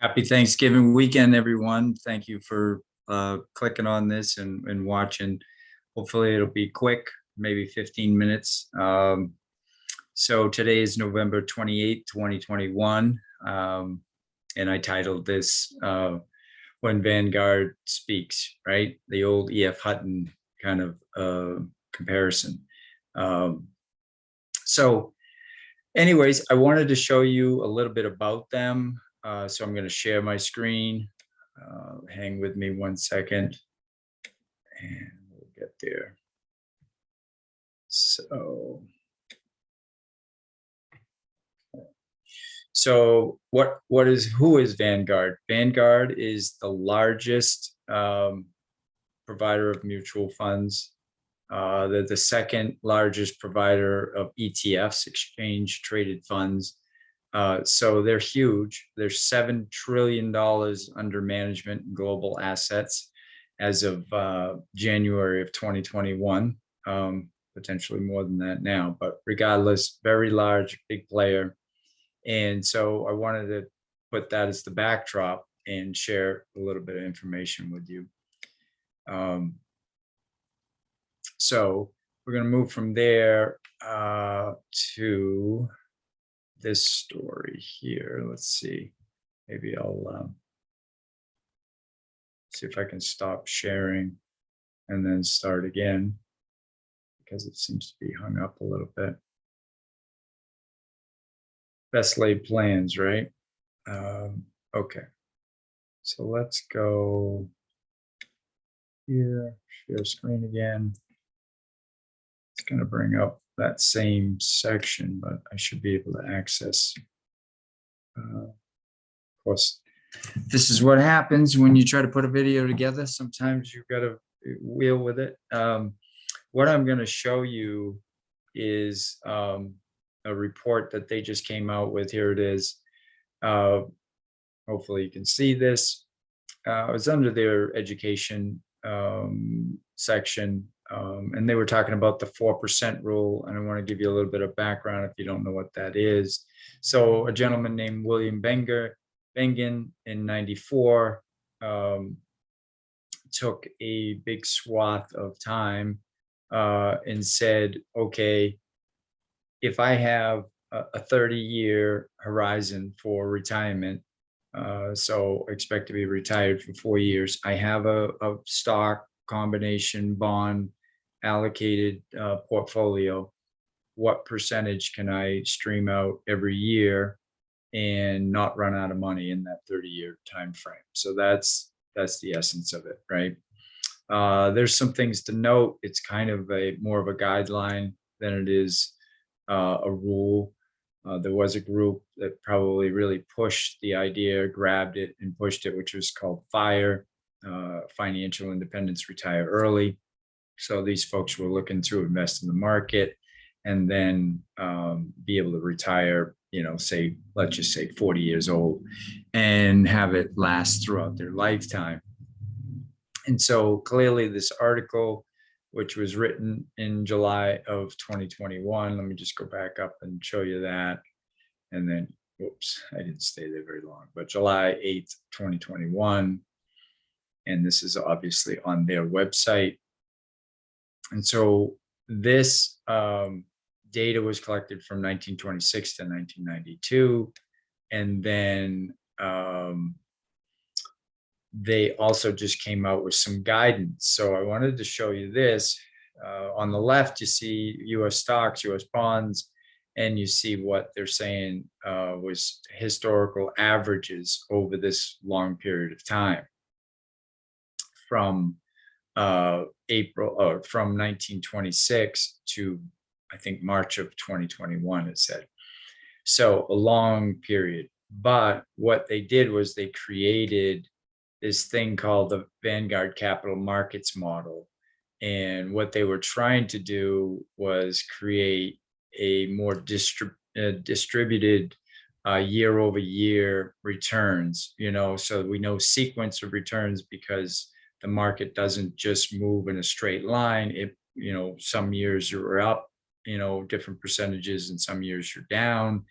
Happy Thanksgiving weekend, everyone. Thank you for clicking on this and watching. Hopefully it'll be quick, maybe 15 minutes. So today is November 28th, 2021. And I titled this When Vanguard Speaks, right? The old E.F. Hutton kind of comparison. So anyways, I wanted to show you a little bit about them. So I'm going to share my screen. Hang with me 1 second and we'll get there. So who is Vanguard? Vanguard is the largest provider of mutual funds. They're the second largest provider of ETFs, exchange traded funds. So they're huge. There's $7 trillion under management in global assets as of January of 2021, potentially more than that now, but regardless, very large, big player. And so I wanted to put that as the backdrop and share a little bit of information with you. So we're going to move from there to this story here. Let's see. Maybe I'll see if I can stop sharing and then start again because it seems to be hung up a little bit. Best laid plans, right? Okay. So let's go here, share screen again. It's going to bring up that same section, but I should be able to access. Of course, this is what happens when you try to put a video together. Sometimes you've got to wheel with it. What I'm going to show you is a report that they just came out with. Here it is. Hopefully you can see this. It was under their education section. And they were talking about the 4% rule, and I want to give you a little bit of background if you don't know what that is. So a gentleman named William Bengen in '94 took a big swath of time and said, okay, if I have a 30-year horizon for retirement, so expect to be retired for 4 years, I have a stock combination bond allocated portfolio, what percentage can I stream out every year and not run out of money in that 30-year time frame? So that's the essence of it, right? There's some things to note. It's kind of more of a guideline than it is a rule. There was a group that probably really pushed the idea, grabbed it and pushed it, which was called FIRE, Financial Independence, Retire Early. So these folks were looking to invest in the market and then be able to retire, say, let's just say 40 years old and have it last throughout their lifetime. And so clearly this article, which was written in July of 2021, let me just go back up and show you that. And then, oops, I didn't stay there very long, but July 8th, 2021. And this is obviously on their website. And so this data was collected from 1926 to 1992. And then they also just came out with some guidance. So I wanted to show you this. On the left, you see US stocks, US bonds, and you see what they're saying was historical averages over this long period of time. From from 1926 to I think March of 2021, it said. So a long period. But what they did was they created this thing called the Vanguard Capital Markets Model. And what they were trying to do was create a more distributed year over year returns, so we know sequence of returns because the market doesn't just move in a straight line. It, some years you're up, different percentages, and some years you're down.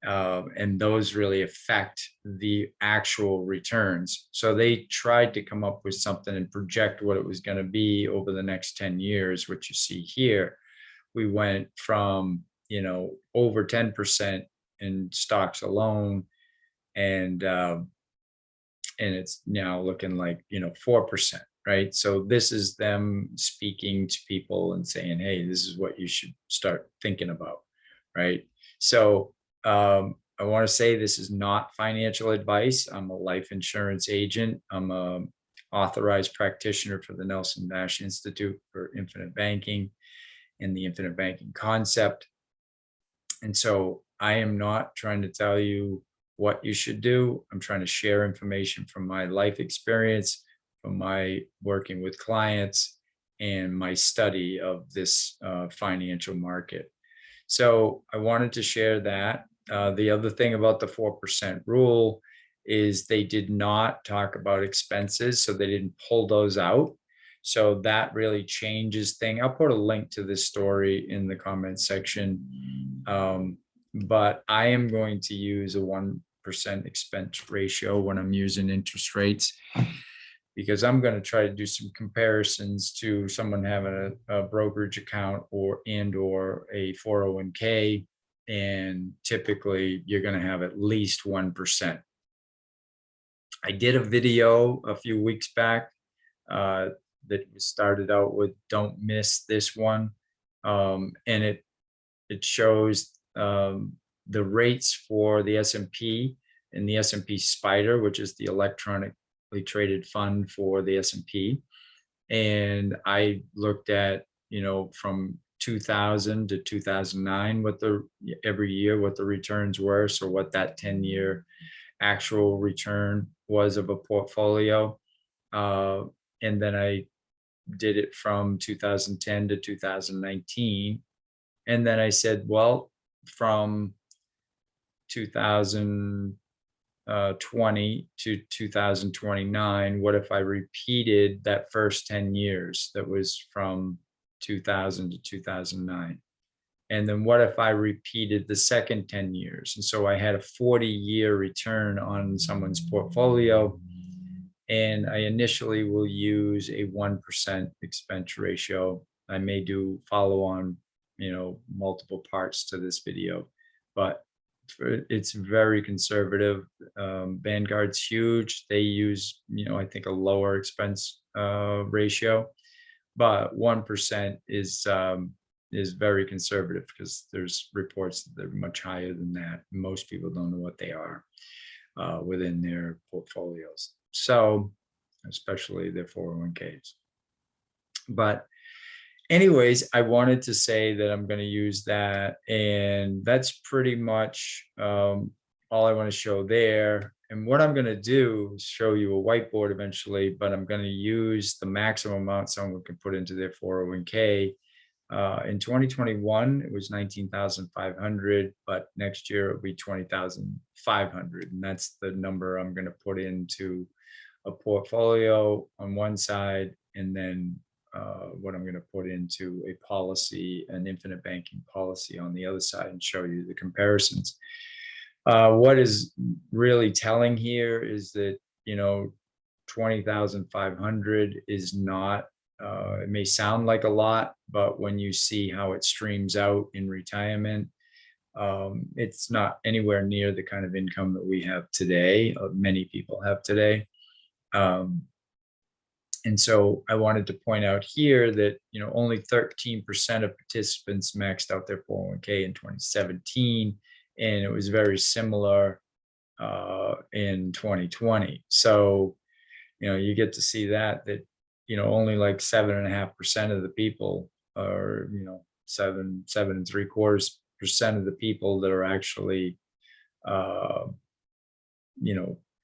And those really affect the actual returns. So they tried to come up with something and project what it was going to be over the next 10 years, which you see here. We went from, over 10% in stocks alone, and it's now looking like 4%, right? So this is them speaking to people and saying, hey, this is what you should start thinking about, right? So I want to say this is not financial advice. I'm a life insurance agent. I'm a authorized practitioner for the Nelson Nash Institute for Infinite Banking and the infinite banking concept. And so I am not trying to tell you what you should do. I'm trying to share information from my life experience, from my working with clients, and my study of this financial market. So I wanted to share that. The other thing about the 4% rule is they did not talk about expenses, so they didn't pull those out. So that really changes thing. I'll put a link to this story in the comments section. But I am going to use a 1% expense ratio when I'm using interest rates, because I'm going to try to do some comparisons to someone having a brokerage account or a 401k. And typically you're going to have at least 1%. I did a video a few weeks back that started out with "Don't miss this one," and it shows the rates for the S&P and the S&P Spider, which is the electronically traded fund for the S&P. And I looked at from 2000 to 2009 every year what the returns were, so what that 10-year actual return was of a portfolio, and then I did it from 2010 to 2019. And then I said, well, from 2020 to 2029, what if I repeated that first 10 years that was from 2000 to 2009? And then what if I repeated the second 10 years? And so I had a 40-year return on someone's portfolio. And I initially will use a 1% expense ratio. I may do follow on, multiple parts to this video, but it's very conservative. Vanguard's huge. They use, I think a lower expense ratio, but 1% is very conservative, because there's reports that they're much higher than that. Most people don't know what they are within their portfolios. So, especially their 401ks. But anyways, I wanted to say that I'm going to use that, and that's pretty much all I want to show there. And what I'm going to do is show you a whiteboard eventually, but I'm going to use the maximum amount someone can put into their 401k. In 2021, it was 19,500, but next year it'll be 20,500, and that's the number I'm going to put into a portfolio on one side, and then what I'm going to put into a policy, an infinite banking policy on the other side, and show you the comparisons. What is really telling here is that 20,500 is not, it may sound like a lot, but when you see how it streams out in retirement, it's not anywhere near the kind of income that we have today, many people have today. And so I wanted to point out here that, only 13% of participants maxed out their 401k in 2017, and it was very similar in 2020. So, you get to see that only like 7.5% of the people, or, 7.75% of the people that are actually,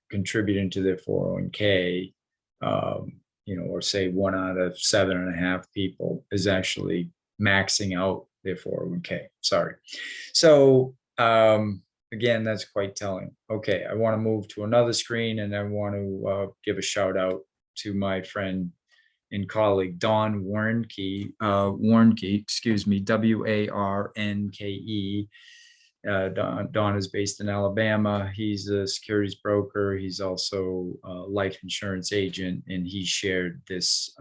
contributing to their 401k, or say 1 out of 7.5 people is actually maxing out their 401k. Sorry. So again, that's quite telling. Okay, I want to move to another screen, and I want to give a shout out to my friend and colleague Don Warnke, Warnke, excuse me, Warnke. Don is based in Alabama. He's a securities broker. He's also a life insurance agent, and he shared this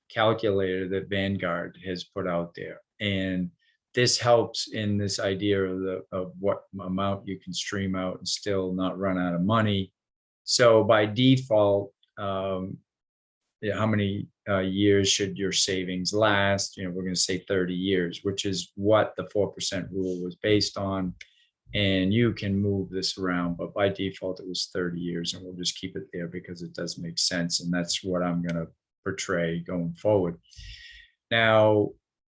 calculator that Vanguard has put out there. And this helps in this idea of what amount you can stream out and still not run out of money. So by default, yeah, how many years should your savings last? We're going to say 30 years, which is what the 4% rule was based on. And you can move this around, but by default, it was 30 years, and we'll just keep it there because it does make sense. And that's what I'm going to portray going forward. Now,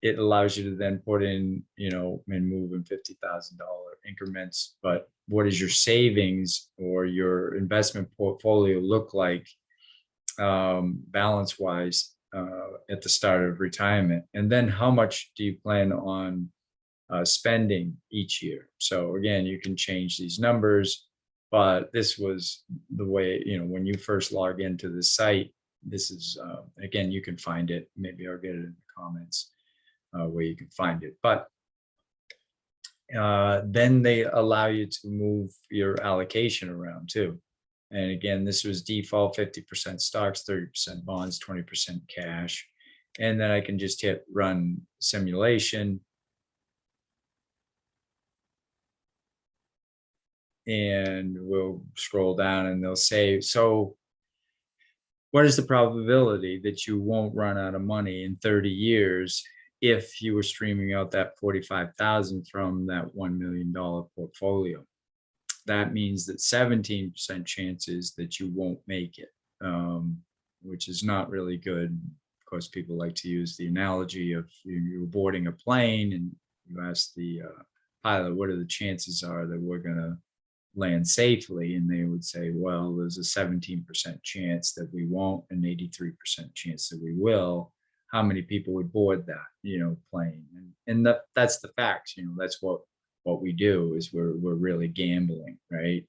it allows you to then put in, and move in $50,000 increments. But what does your savings or your investment portfolio look like balance wise at the start of retirement? And then how much do you plan on spending each year? So again, you can change these numbers, but this was the way, when you first log into the site, this is, again, you can find it. Maybe I'll get it in the comments where you can find it. But then they allow you to move your allocation around too. And again, this was default 50% stocks, 30% bonds, 20% cash. And then I can just hit run simulation. And we'll scroll down and they'll say, so what is the probability that you won't run out of money in 30 years if you were streaming out that 45,000 from that $1 million portfolio? That means that 17% chances that you won't make it, which is not really good. Of course, people like to use the analogy of you're boarding a plane and you ask the pilot, what are the chances are that we're going to land safely? And they would say, well, there's a 17% chance that we won't, an 83% chance that we will. How many people would board that, plane? And that's the facts. That's what we do, is we're really gambling, right?